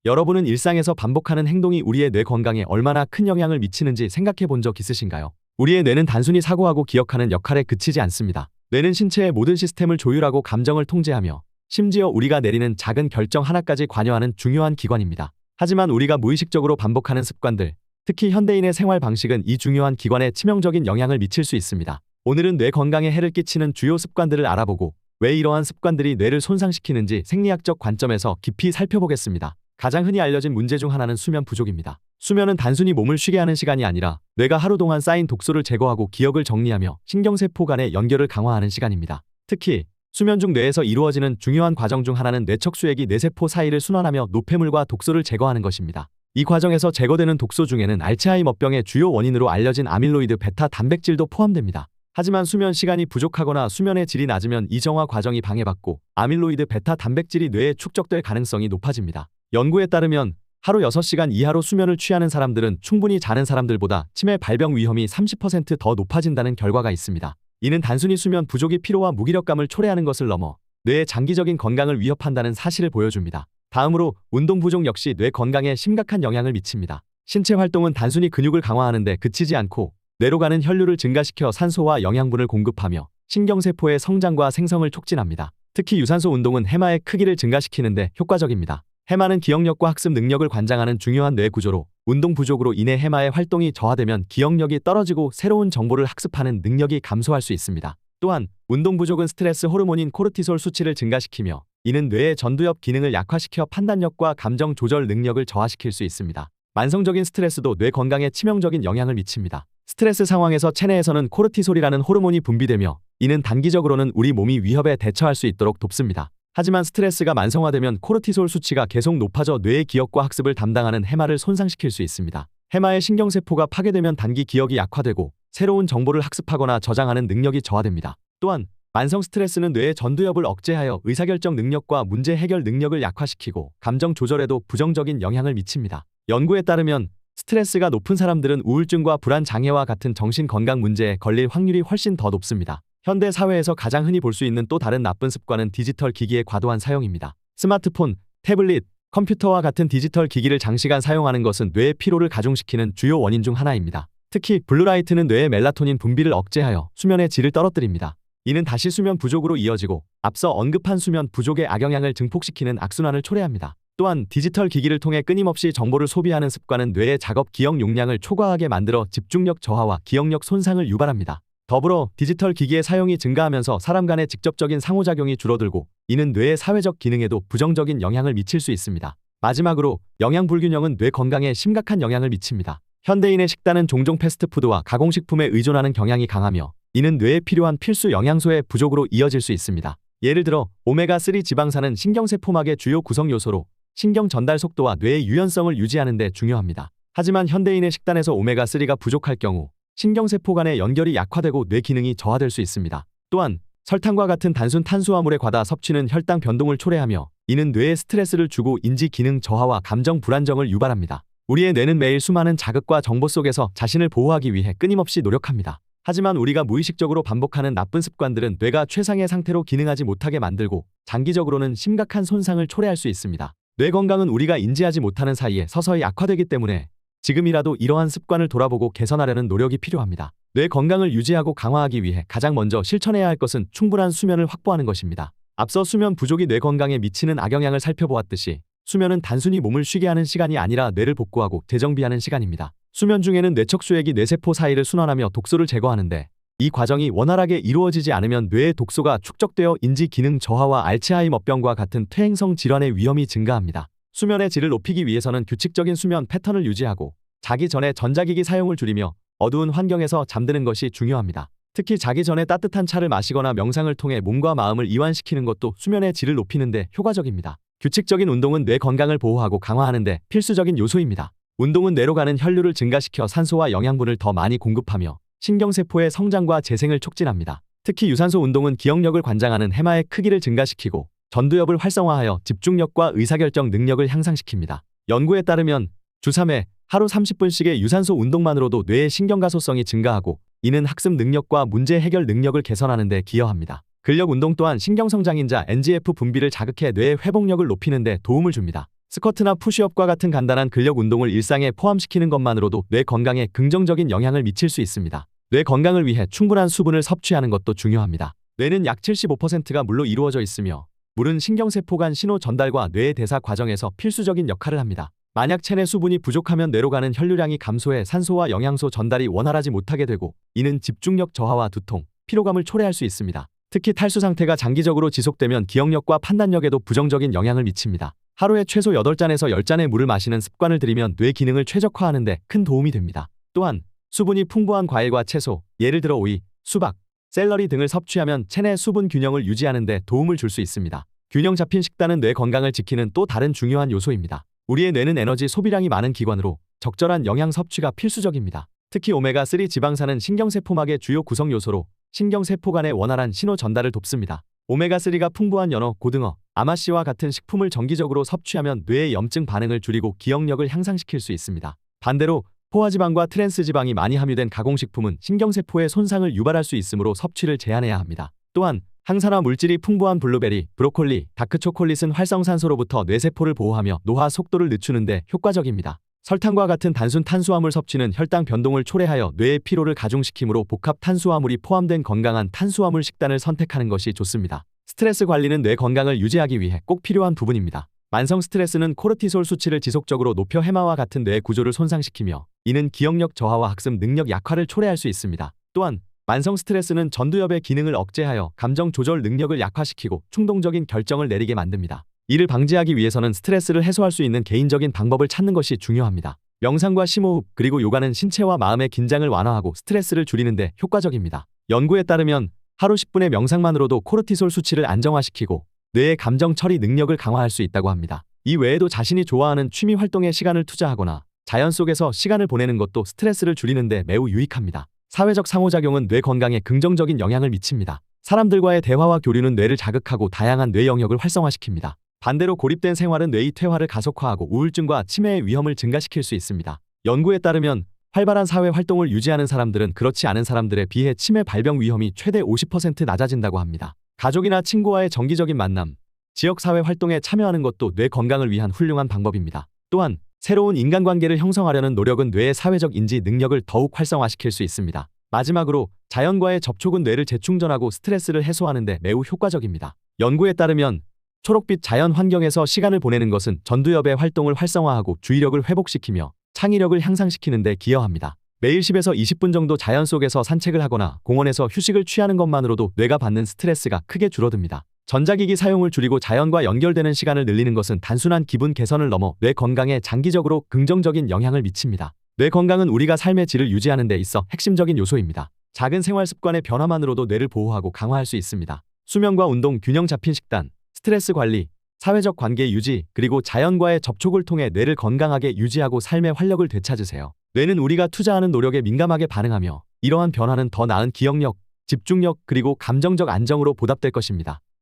여러분은 일상에서 반복하는 행동이 우리의 뇌 건강에 얼마나 큰 영향을 미치는지 생각해 본 적 있으신가요? 우리의 뇌는 단순히 사고하고 기억하는 역할에 그치지 않습니다. 뇌는 신체의 모든 시스템을 조율하고 감정을 통제하며 심지어 우리가 내리는 작은 결정 하나까지 관여하는 중요한 기관입니다. 하지만 우리가 무의식적으로 반복하는 습관들, 특히 현대인의 생활 방식은 이 중요한 기관에 치명적인 영향을 미칠 수 있습니다. 오늘은 뇌 건강에 해를 끼치는 주요 습관들을 알아보고 왜 이러한 습관들이 뇌를 손상시키는지 생리학적 관점에서 깊이 살펴보겠습니다. 가장 흔히 알려진 문제 중 하나는 수면 부족입니다. 수면은 단순히 몸을 쉬게 하는 시간이 아니라 뇌가 하루 동안 쌓인 독소를 제거하고 기억을 정리하며 신경세포 간의 연결을 강화하는 시간입니다. 특히 수면 중 뇌에서 이루어지는 중요한 과정 중 하나는 뇌척수액이 뇌세포 사이를 순환하며 노폐물과 독소를 제거하는 것입니다. 이 과정에서 제거되는 독소 중에는 알츠하이머병의 주요 원인으로 알려진 아밀로이드 베타 단백질도 포함됩니다. 하지만 수면 시간이 부족하거나 수면의 질이 낮으면 이 정화 과정이 방해받고 아밀로이드 베타 단백질이 뇌에 축적될 가능성이 높아집니다. 연구에 따르면 하루 6시간 이하로 수면을 취하는 사람들은 충분히 자는 사람들보다 치매 발병 위험이 30% 더 높아진다는 결과가 있습니다. 이는 단순히 수면 부족이 피로와 무기력감을 초래하는 것을 넘어 뇌의 장기적인 건강을 위협한다는 사실을 보여줍니다. 다음으로 운동 부족 역시 뇌 건강에 심각한 영향을 미칩니다. 신체 활동은 단순히 근육을 강화하는 데 그치지 않고 뇌로 가는 혈류를 증가시켜 산소와 영양분을 공급하며 신경세포의 성장과 생성을 촉진합니다. 특히 유산소 운동은 해마의 크기를 증가시키는 데 효과적입니다. 해마는 기억력과 학습 능력을 관장하는 중요한 뇌 구조로 운동 부족으로 인해 해마의 활동이 저하되면 기억력이 떨어지고 새로운 정보를 학습하는 능력이 감소할 수 있습니다. 또한 운동 부족은 스트레스 호르몬인 코르티솔 수치를 증가시키며 이는 뇌의 전두엽 기능을 약화시켜 판단력과 감정 조절 능력을 저하시킬 수 있습니다. 만성적인 스트레스도 뇌 건강에 치명적인 영향을 미칩니다. 스트레스 상황에서 체내에서는 코르티솔이라는 호르몬이 분비되며 이는 단기적으로는 우리 몸이 위협에 대처할 수 있도록 돕습니다. 하지만 스트레스가 만성화되면 코르티솔 수치가 계속 높아져 뇌의 기억과 학습을 담당하는 해마를 손상시킬 수 있습니다. 해마의 신경세포가 파괴되면 단기 기억이 약화되고 새로운 정보를 학습하거나 저장하는 능력이 저하됩니다. 또한 만성 스트레스는 뇌의 전두엽을 억제하여 의사결정 능력과 문제 해결 능력을 약화시키고 감정 조절에도 부정적인 영향을 미칩니다. 연구에 따르면 스트레스가 높은 사람들은 우울증과 불안 장애와 같은 정신 건강 문제에 걸릴 확률이 훨씬 더 높습니다. 현대 사회에서 가장 흔히 볼 수 있는 또 다른 나쁜 습관은 디지털 기기의 과도한 사용입니다. 스마트폰, 태블릿, 컴퓨터와 같은 디지털 기기를 장시간 사용하는 것은 뇌의 피로를 가중시키는 주요 원인 중 하나입니다. 특히 블루라이트는 뇌의 멜라토닌 분비를 억제하여 수면의 질을 떨어뜨립니다. 이는 다시 수면 부족으로 이어지고 앞서 언급한 수면 부족의 악영향을 증폭시키는 악순환을 초래합니다. 또한 디지털 기기를 통해 끊임없이 정보를 소비하는 습관은 뇌의 작업 기억 용량을 초과하게 만들어 집중력 저하와 기억력 손상을 유발합니다. 더불어 디지털 기기의 사용이 증가하면서 사람 간의 직접적인 상호작용이 줄어들고 이는 뇌의 사회적 기능에도 부정적인 영향을 미칠 수 있습니다. 마지막으로 영양 불균형은 뇌 건강에 심각한 영향을 미칩니다. 현대인의 식단은 종종 패스트푸드와 가공식품에 의존하는 경향이 강하며 이는 뇌에 필요한 필수 영양소의 부족으로 이어질 수 있습니다. 예를 들어 오메가3 지방산은 신경세포막의 주요 구성 요소로 신경 전달 속도와 뇌의 유연성을 유지하는 데 중요합니다. 하지만 현대인의 식단에서 오메가3가 부족할 경우 신경세포 간의 연결이 약화되고 뇌 기능이 저하될 수 있습니다. 또한 설탕과 같은 단순 탄수화물의 과다 섭취는 혈당 변동을 초래하며 이는 뇌에 스트레스를 주고 인지 기능 저하와 감정 불안정을 유발합니다. 우리의 뇌는 매일 수많은 자극과 정보 속에서 자신을 보호하기 위해 끊임없이 노력합니다. 하지만 우리가 무의식적으로 반복하는 나쁜 습관들은 뇌가 최상의 상태로 기능하지 못하게 만들고 장기적으로는 심각한 손상을 초래할 수 있습니다. 뇌 건강은 우리가 인지하지 못하는 사이에 서서히 악화되기 때문에 지금이라도 이러한 습관을 돌아보고 개선하려는 노력이 필요합니다. 뇌 건강을 유지하고 강화하기 위해 가장 먼저 실천해야 할 것은 충분한 수면을 확보하는 것입니다. 앞서 수면 부족이 뇌 건강에 미치는 악영향을 살펴보았듯이 수면은 단순히 몸을 쉬게 하는 시간이 아니라 뇌를 복구하고 재정비하는 시간입니다. 수면 중에는 뇌척수액이 뇌세포 사이를 순환하며 독소를 제거하는데 이 과정이 원활하게 이루어지지 않으면 뇌의 독소가 축적되어 인지 기능 저하와 알츠하이머병과 같은 퇴행성 질환의 위험이 증가합니다. 수면의 질을 높이기 위해서는 규칙적인 수면 패턴을 유지하고 자기 전에 전자기기 사용을 줄이며 어두운 환경에서 잠드는 것이 중요합니다. 특히 자기 전에 따뜻한 차를 마시거나 명상을 통해 몸과 마음을 이완시키는 것도 수면의 질을 높이는 데 효과적입니다. 규칙적인 운동은 뇌 건강을 보호하고 강화하는 데 필수적인 요소입니다. 운동은 뇌로 가는 혈류를 증가시켜 산소와 영양분을 더 많이 공급하며 신경세포의 성장과 재생을 촉진합니다. 특히 유산소 운동은 기억력을 관장하는 해마의 크기를 증가시키고 전두엽을 활성화하여 집중력과 의사결정 능력을 향상시킵니다. 연구에 따르면 주 3회 하루 30분씩의 유산소 운동만으로도 뇌의 신경가소성이 증가하고 이는 학습 능력과 문제 해결 능력을 개선하는 데 기여합니다. 근력 운동 또한 신경성장인자 NGF 분비를 자극해 뇌의 회복력을 높이는 데 도움을 줍니다. 스쿼트나 푸시업과 같은 간단한 근력 운동을 일상에 포함시키는 것만으로도 뇌 건강에 긍정적인 영향을 미칠 수 있습니다. 뇌 건강을 위해 충분한 수분을 섭취하는 것도 중요합니다. 뇌는 약 75%가 물로 이루어져 있으며 물은 신경세포 간 신호 전달과 뇌의 대사 과정에서 필수적인 역할을 합니다. 만약 체내 수분이 부족하면 뇌로 가는 혈류량이 감소해 산소와 영양소 전달이 원활하지 못하게 되고 이는 집중력 저하와 두통, 피로감을 초래할 수 있습니다. 특히 탈수 상태가 장기적으로 지속되면 기억력과 판단력에도 부정적인 영향을 미칩니다. 하루에 최소 8잔에서 10잔의 물을 마시는 습관을 들이면 뇌 기능을 최적화하는 데 큰 도움이 됩니다. 또한 수분이 풍부한 과일과 채소, 예를 들어 오이, 수박, 샐러리 등을 섭취하면 체내 수분 균형을 유지하는 데 도움을 줄 수 있습니다. 균형 잡힌 식단은 뇌 건강을 지키는 또 다른 중요한 요소입니다. 우리의 뇌는 에너지 소비량이 많은 기관으로 적절한 영양 섭취가 필수적입니다. 특히 오메가3 지방산은 신경세포막의 주요 구성 요소로 신경세포 간의 원활한 신호 전달을 돕습니다. 오메가3가 풍부한 연어, 고등어, 아마씨와 같은 식품을 정기적으로 섭취하면 뇌의 염증 반응을 줄이고 기억력을 향상시킬 수 있습니다. 반대로 포화지방과 트랜스지방이 많이 함유된 가공식품은 신경세포에 손상을 유발할 수 있으므로 섭취를 제한해야 합니다. 또한 항산화 물질이 풍부한 블루베리, 브로콜리, 다크초콜릿은 활성산소로부터 뇌세포를 보호하며 노화 속도를 늦추는 데 효과적입니다. 설탕과 같은 단순 탄수화물 섭취는 혈당 변동을 초래하여 뇌의 피로를 가중시키므로 복합 탄수화물이 포함된 건강한 탄수화물 식단을 선택하는 것이 좋습니다. 스트레스 관리는 뇌 건강을 유지하기 위해 꼭 필요한 부분입니다. 만성 스트레스는 코르티솔 수치를 지속적으로 높여 해마와 같은 뇌 구조를 손상시키며 이는 기억력 저하와 학습 능력 약화를 초래할 수 있습니다. 또한 만성 스트레스는 전두엽의 기능을 억제하여 감정 조절 능력을 약화시키고 충동적인 결정을 내리게 만듭니다. 이를 방지하기 위해서는 스트레스를 해소할 수 있는 개인적인 방법을 찾는 것이 중요합니다. 명상과 심호흡 그리고 요가는 신체와 마음의 긴장을 완화하고 스트레스를 줄이는 데 효과적입니다. 연구에 따르면 하루 10분의 명상만으로도 코르티솔 수치를 안정화시키고 뇌의 감정 처리 능력을 강화할 수 있다고 합니다. 이 외에도 자신이 좋아하는 취미 활동에 시간을 투자하거나 자연 속에서 시간을 보내는 것도 스트레스를 줄이는 데 매우 유익합니다. 사회적 상호작용은 뇌 건강에 긍정적인 영향을 미칩니다. 사람들과의 대화와 교류는 뇌를 자극하고 다양한 뇌 영역을 활성화시킵니다. 반대로 고립된 생활은 뇌의 퇴화를 가속화하고 우울증과 치매의 위험을 증가시킬 수 있습니다. 연구에 따르면 활발한 사회 활동을 유지하는 사람들은 그렇지 않은 사람들에 비해 치매 발병 위험이 최대 50% 낮아진다고 합니다. 가족이나 친구와의 정기적인 만남, 지역사회 활동에 참여하는 것도 뇌 건강을 위한 훌륭한 방법입니다. 또한 새로운 인간관계를 형성하려는 노력은 뇌의 사회적 인지 능력을 더욱 활성화시킬 수 있습니다. 마지막으로 자연과의 접촉은 뇌를 재충전하고 스트레스를 해소하는 데 매우 효과적입니다. 연구에 따르면 초록빛 자연 환경에서 시간을 보내는 것은 전두엽의 활동을 활성화하고 주의력을 회복시키며 창의력을 향상시키는 데 기여합니다. 매일 10에서 20분 정도 자연 속에서 산책을 하거나 공원에서 휴식을 취하는 것만으로도 뇌가 받는 스트레스가 크게 줄어듭니다. 전자기기 사용을 줄이고 자연과 연결되는 시간을 늘리는 것은 단순한 기분 개선을 넘어 뇌 건강에 장기적으로 긍정적인 영향을 미칩니다. 뇌 건강은 우리가 삶의 질을 유지하는 데 있어 핵심적인 요소입니다. 작은 생활 습관의 변화만으로도 뇌를 보호하고 강화할 수 있습니다. 수면과 운동, 균형 잡힌 식단, 스트레스 관리, 사회적 관계 유지, 그리고 자연과의 접촉을 통해 뇌를 건강하게 유지하고 삶의 활력을 되찾으세요. 뇌는 우리가 투자하는 노력에 민감하게 반응하며 이러한 변화는 더 나은 기억력, 집중력, 그리고 감정적 안정으로 보답될 것입니다.